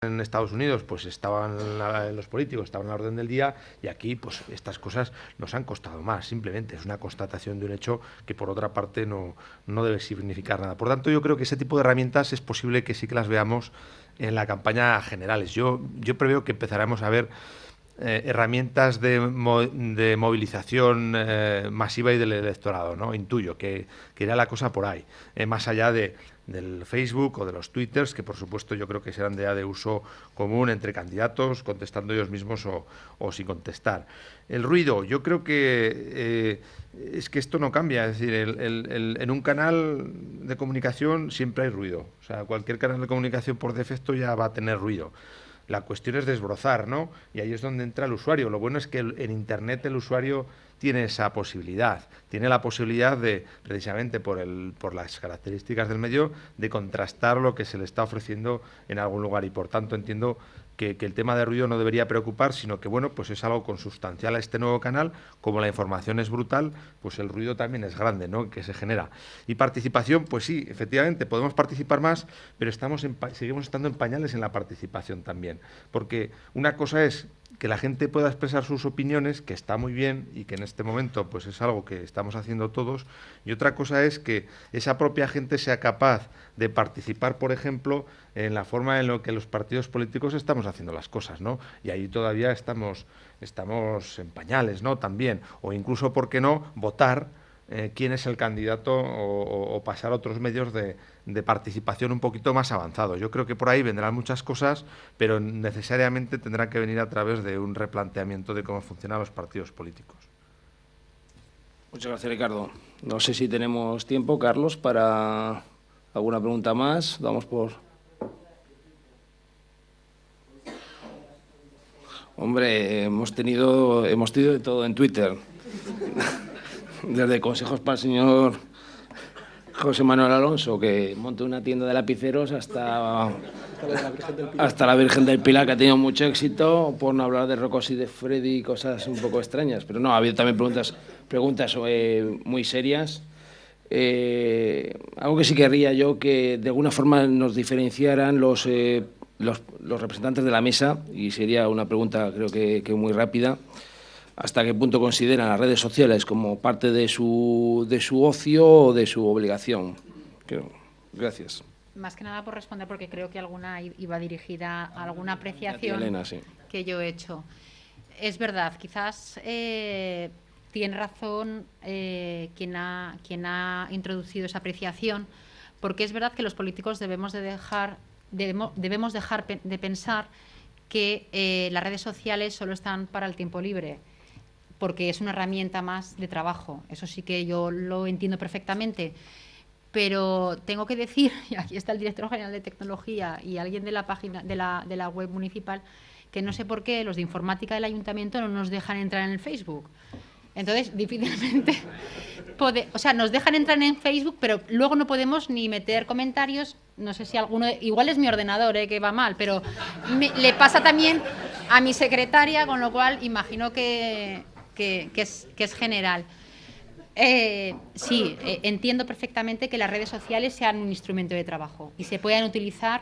en Estados Unidos pues los políticos estaban a la orden del día, y aquí pues estas cosas nos han costado más. Simplemente es una constatación de un hecho que por otra parte no debe significar nada. Por tanto, yo creo que ese tipo de herramientas es posible que sí que las veamos en la campaña generales. Yo preveo que empezaremos a ver herramientas de movilización masiva y del electorado, ¿no? Intuyo que irá la cosa por ahí, más allá del Facebook o de los Twitters, que por supuesto yo creo que serán ya de uso común entre candidatos, contestando ellos mismos o sin contestar. El ruido, yo creo que es que esto no cambia, es decir, en un canal de comunicación siempre hay ruido, o sea, cualquier canal de comunicación por defecto ya va a tener ruido. La cuestión es desbrozar, ¿no? Y ahí es donde entra el usuario. Lo bueno es que en Internet el usuario tiene esa posibilidad. Tiene la posibilidad de, precisamente por las características del medio, de contrastar lo que se le está ofreciendo en algún lugar. Y por tanto entiendo que el tema de ruido no debería preocupar, sino que bueno, pues es algo consustancial a este nuevo canal. Como la información es brutal, pues el ruido también es grande, ¿no?, que se genera. Y participación, pues sí, efectivamente, podemos participar más, pero seguimos estando en pañales en la participación también. Porque una cosa es que la gente pueda expresar sus opiniones, que está muy bien y que en este momento pues es algo que estamos haciendo todos, y otra cosa es que esa propia gente sea capaz de participar, por ejemplo, en la forma en la que los partidos políticos estamos haciendo las cosas, ¿no? Y ahí todavía estamos en pañales, ¿no?, también. O incluso, ¿por qué no?, votar quién es el candidato o pasar a otros medios de participación un poquito más avanzados. Yo creo que por ahí vendrán muchas cosas, pero necesariamente tendrán que venir a través de un replanteamiento de cómo funcionan los partidos políticos. Muchas gracias, Ricardo. No sé si tenemos tiempo, Carlos, para alguna pregunta más. Vamos por... Hombre, hemos tenido de todo en Twitter. Desde consejos para el señor José Manuel Alonso, que monte una tienda de lapiceros, hasta la Virgen del Pilar, que ha tenido mucho éxito, por no hablar de Rocos y de Freddy y cosas un poco extrañas. Pero no, ha habido también preguntas muy serias. Algo que sí querría yo, que de alguna forma nos diferenciaran los representantes de la mesa, y sería una pregunta creo que muy rápida. ¿Hasta qué punto consideran las redes sociales como parte de su ocio o de su obligación? Gracias. Más que nada por responder, porque creo que alguna iba dirigida a alguna apreciación Elena, sí, que yo he hecho. Es verdad, quizás tiene razón quien ha introducido esa apreciación, porque es verdad que los políticos debemos dejar de pensar que las redes sociales solo están para el tiempo libre, porque es una herramienta más de trabajo. Eso sí que yo lo entiendo perfectamente. Pero tengo que decir, y aquí está el director general de tecnología y alguien de la página de la web municipal, que no sé por qué los de informática del ayuntamiento no nos dejan entrar en el Facebook. Entonces, difícilmente nos dejan entrar en Facebook, pero luego no podemos ni meter comentarios. No sé si alguno, igual es mi ordenador, que va mal, pero le pasa también a mi secretaria, con lo cual imagino que es general. Sí, entiendo perfectamente que las redes sociales sean un instrumento de trabajo y se puedan utilizar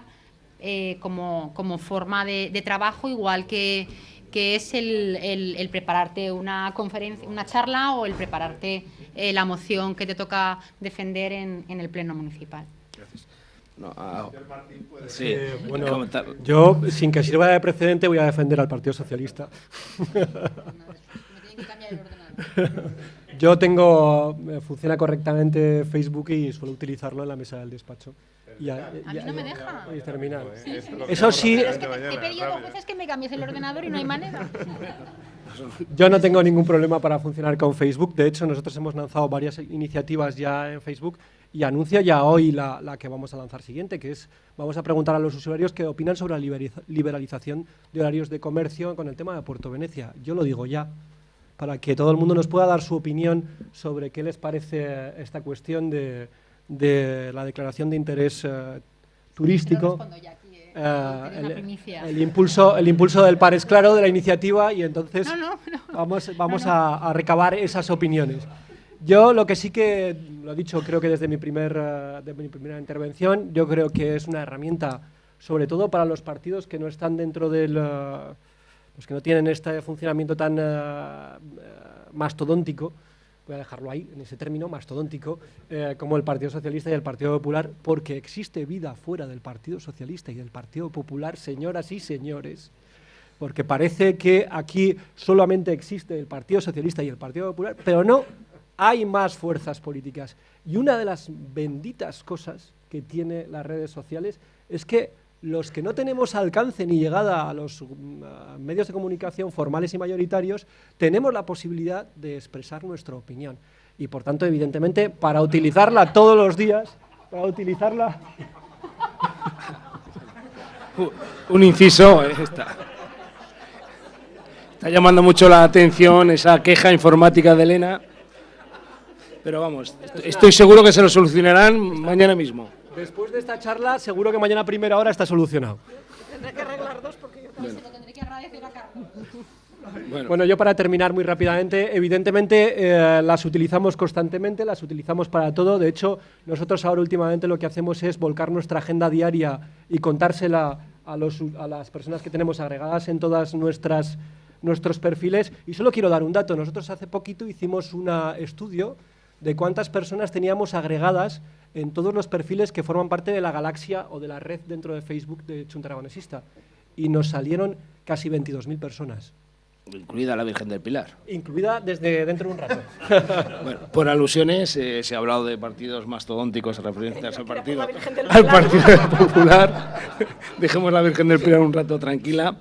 como forma de trabajo, igual que es el prepararte una conferencia, una charla, o el prepararte la moción que te toca defender en el pleno municipal. Gracias. Sí, bueno, yo, sin que sirva de precedente, voy a defender al Partido Socialista. Yo funciona correctamente Facebook y suelo utilizarlo en la mesa del despacho. A mí no me deja. Y terminar. Sí. Eso sí. Pero es que te he pedido 2 veces que me cambies el ordenador y no hay manera. Yo no tengo ningún problema para funcionar con Facebook. De hecho, nosotros hemos lanzado varias iniciativas ya en Facebook, y anuncio ya hoy la que vamos a lanzar siguiente, que es: vamos a preguntar a los usuarios qué opinan sobre la liberalización de horarios de comercio con el tema de Puerto Venecia. Yo lo digo ya, para que todo el mundo nos pueda dar su opinión sobre qué les parece esta cuestión de la declaración de interés turístico. El impulso del par es claro de la iniciativa, y entonces vamos a recabar esas opiniones. Yo lo que sí que lo he dicho, creo que desde mi primera intervención, yo creo que es una herramienta sobre todo para los partidos que no están dentro del... los que no tienen este funcionamiento tan mastodóntico, voy a dejarlo ahí, en ese término, mastodóntico, como el Partido Socialista y el Partido Popular, porque existe vida fuera del Partido Socialista y del Partido Popular, señoras y señores, porque parece que aquí solamente existe el Partido Socialista y el Partido Popular, pero no, hay más fuerzas políticas. Y una de las benditas cosas que tiene las redes sociales es que los que no tenemos alcance ni llegada a los medios de comunicación formales y mayoritarios, tenemos la posibilidad de expresar nuestra opinión. Y por tanto, evidentemente, para utilizarla todos los días, para utilizarla... Un inciso, está llamando mucho la atención esa queja informática de Elena, pero vamos, estoy seguro que se lo solucionarán mañana mismo. Después de esta charla, seguro que mañana a primera hora está solucionado. Tendré que arreglar dos porque yo también. Se lo tendré que agradecer a Carlos. Bueno, yo para terminar muy rápidamente, evidentemente las utilizamos constantemente, las utilizamos para todo. De hecho, nosotros ahora últimamente lo que hacemos es volcar nuestra agenda diaria y contársela a las personas que tenemos agregadas en todas nuestros perfiles. Y solo quiero dar un dato. Nosotros hace poquito hicimos un estudio de cuántas personas teníamos agregadas en todos los perfiles que forman parte de la galaxia o de la red dentro de Facebook de Chunta Aragonesista. Y nos salieron casi 22.000 personas. Incluida la Virgen del Pilar. Incluida desde dentro de un rato. Bueno, por alusiones se ha hablado de partidos mastodónticos referentes al Partido Popular. Dejemos la Virgen del Pilar un rato tranquila.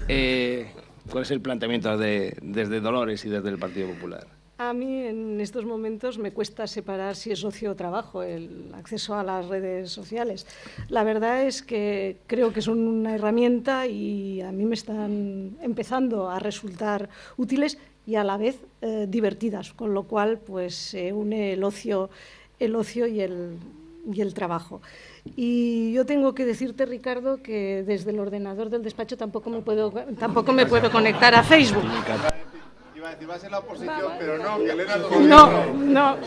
¿Cuál es el planteamiento desde Dolores y desde el Partido Popular? A mí en estos momentos me cuesta separar si es ocio o trabajo el acceso a las redes sociales. La verdad es que creo que son una herramienta y a mí me están empezando a resultar útiles y a la vez divertidas, con lo cual pues se une el ocio y el trabajo. Y yo tengo que decirte, Ricardo, que desde el ordenador del despacho tampoco me puedo conectar a Facebook. Iba a decir, va a ser la oposición, pero no, que Elena No.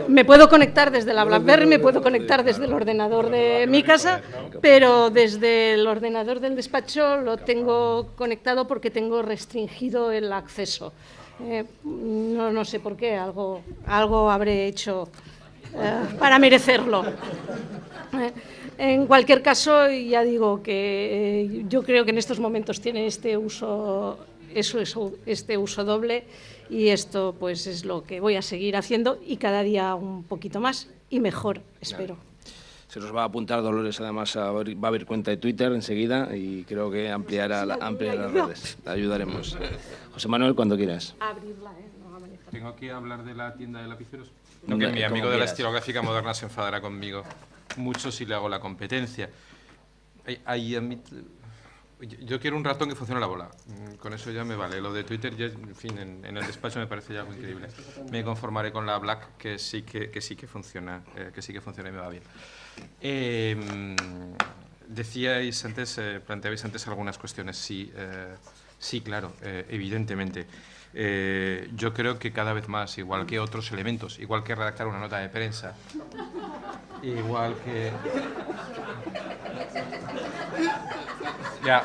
Me puedo conectar desde la BlackBerry, me puedo conectar desde el ordenador de mi casa, pero desde el ordenador del despacho lo tengo conectado porque tengo restringido el acceso. No sé por qué, algo habré hecho para merecerlo. En cualquier caso, ya digo que yo creo que en estos momentos tiene este uso doble y esto pues es lo que voy a seguir haciendo y cada día un poquito más y mejor, espero. Se nos va a apuntar Dolores, además va a haber cuenta de Twitter enseguida y creo que ampliará las redes. La ayudaremos. José Manuel, cuando quieras. Abrirla, no Tengo que hablar de la tienda de lapiceros. No, que mi amigo de la estilográfica moderna se enfadará conmigo mucho si le hago la competencia. Yo quiero un ratón que funcione la bola. Con eso ya me vale. Lo de Twitter, ya, en fin, en el despacho me parece ya algo increíble. Me conformaré con la Black, que sí que funciona, y me va bien. Planteabais antes algunas cuestiones. Sí, claro, evidentemente. Yo creo que cada vez más, igual que otros elementos, igual que redactar una nota de prensa, igual que... Ya.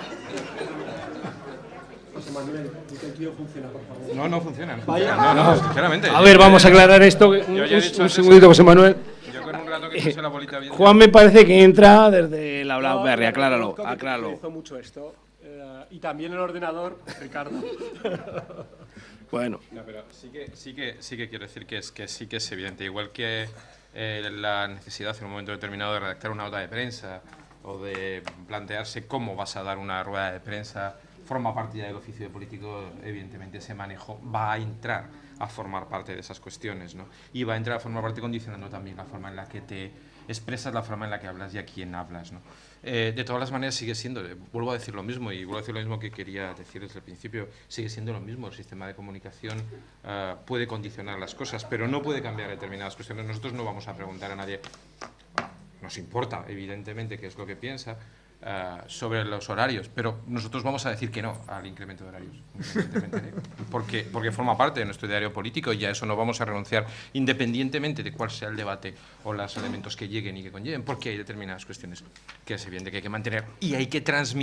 José Manuel, el tío funciona, por favor. No funciona. Vaya. No, sinceramente. A ver, vamos a aclarar esto. Un segundito, José Manuel. Yo con un rato que puse la bolita bien. Juan me parece que entra desde la BlackBerry, acláralo. Utilizo mucho esto. Y también el ordenador, Ricardo. Bueno. No, pero sí que quiero decir que sí que es evidente. Igual que la necesidad en un momento determinado de redactar una nota de prensa o de plantearse cómo vas a dar una rueda de prensa, forma parte del oficio político, evidentemente ese manejo va a entrar a formar parte de esas cuestiones, ¿no? Y va a entrar a formar parte condicionando también la forma en la que te expresas, la forma en la que hablas y a quién hablas, ¿no? De todas las maneras sigue siendo, vuelvo a decir lo mismo que quería decir desde el principio, sigue siendo lo mismo, el sistema de comunicación puede condicionar las cosas, pero no puede cambiar determinadas cuestiones. Nosotros no vamos a preguntar a nadie, nos importa evidentemente qué es lo que piensa, sobre los horarios, pero nosotros vamos a decir que no al incremento de horarios, porque forma parte de nuestro diario político y a eso no vamos a renunciar independientemente de cuál sea el debate o los elementos que lleguen y que conlleven, porque hay determinadas cuestiones que es evidente que hay que mantener y hay que transmitir